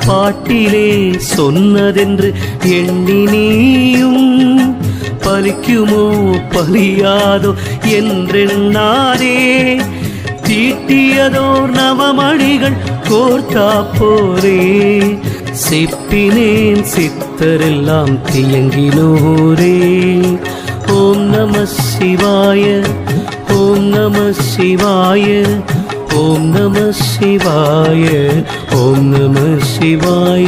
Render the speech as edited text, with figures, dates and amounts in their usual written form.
பாட்டிலே சொன்னதென்று எண்ணி நீயும் பலிக்குமோ பலியாதோ என்றெண்ணாதே. தீட்டியதோர் நவமணிகள் கோர்த்தா போரே, சிப்பினேன் சித்தரெல்லாம் தியங்கினோரே. ஓம் நம சிவாய, ஓம் நம சிவாய, ஓம் நம சிவாய, ஓம் நம சிவாய.